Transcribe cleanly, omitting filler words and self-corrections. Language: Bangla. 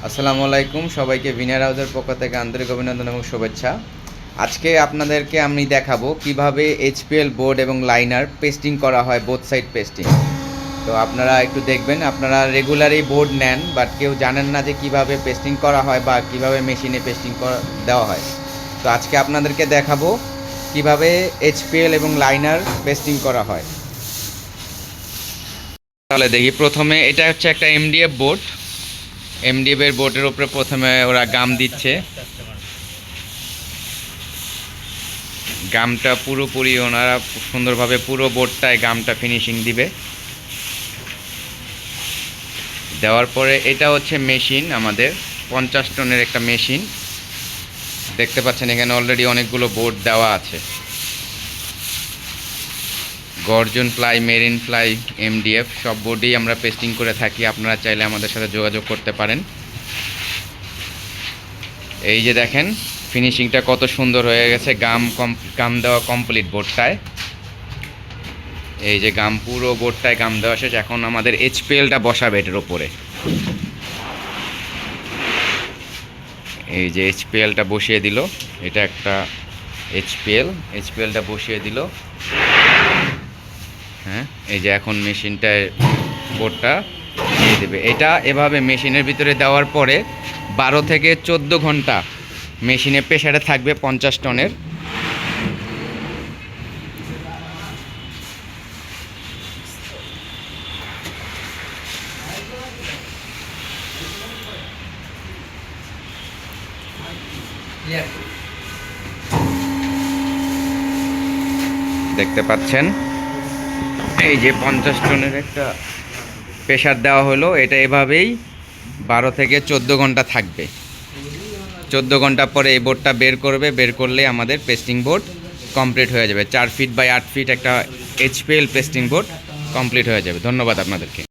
আসসালামু আলাইকুম, সবাইকে ভিনার হাউসের পক্ষ থেকে আন্তরিক অভিনন্দন এবং শুভেচ্ছা। আজকে আপনাদেরকে আমি দেখাবো কিভাবে এইচপিএল বোর্ড এবং লাইনার পেস্টিং করা হয়, বোথ সাইড পেস্টিং। তো আপনারা একটু দেখবেন, আপনারা রেগুলারই বোর্ড নেন বাট কেউ জানেন না যে কিভাবে পেস্টিং করা হয় বা কিভাবে মেশিনে পেস্টিং দেওয়া হয়। তো আজকে আপনাদেরকে দেখাবো কিভাবে এইচপিএল এবং লাইনার পেস্টিং করা হয়। তাহলে দেখি, প্রথমে এটা হচ্ছে একটা এমডিএফ বোর্ড। এমডিএফ এর বোর্ডের উপরে প্রথমে ওরা গাম দিচ্ছে। গামটা পুরোপুরি ওনারা সুন্দরভাবে পুরো বোর্ডটায় গামটা ফিনিশিং দিবে। দেওয়ার পরে এটা হচ্ছে মেশিন, আমাদের 50 টনের একটা মেশিন। দেখতে পাচ্ছেন এখানে অলরেডি অনেকগুলো বোর্ড দেওয়া আছে। গর্জন প্লাই, মেরিন প্লাই, এমডিএফ সব বোর্ডেই আমরা পেস্টিং করে থাকি। আপনারা চাইলে আমাদের সাথে যোগাযোগ করতে পারেন। এই যে দেখেন ফিনিশিংটা কত সুন্দর হয়ে গেছে, গাম দেওয়া কমপ্লিট বোর্ডটায়। এই যে গাম, পুরো বোর্ডটায় গাম দেওয়া শেষ। এখন আমাদের এইচপিএলটা বসাবে এটার উপরে। এই যে এইচপিএলটা বসিয়ে দিল, এটা একটা এইচপিএলটা বসিয়ে দিল। হ্যাঁ, এই যে এখন মেশিনটায় বোর্ডটা দিয়ে দেবে। এটা এভাবে মেশিনের ভিতরে দেওয়ার পরে 12 থেকে 14 ঘন্টা মেশিনে প্রেসারে থাকবে 50 টনের। দেখতে পাচ্ছেন এই যে 50 টনের একটা প্রেসার দেওয়া হলো। এটা এভাবেই 12 থেকে 14 ঘন্টা থাকবে। 14 ঘন্টা পরে এই বোর্ডটা বের করবে। বের করলে আমাদের পেস্টিং বোর্ড কমপ্লিট হয়ে যাবে। 4 ফিট বাই 8 ফিট একটা এইচপিএল পেস্টিং বোর্ড কমপ্লিট হয়ে যাবে। ধন্যবাদ আপনাদেরকে।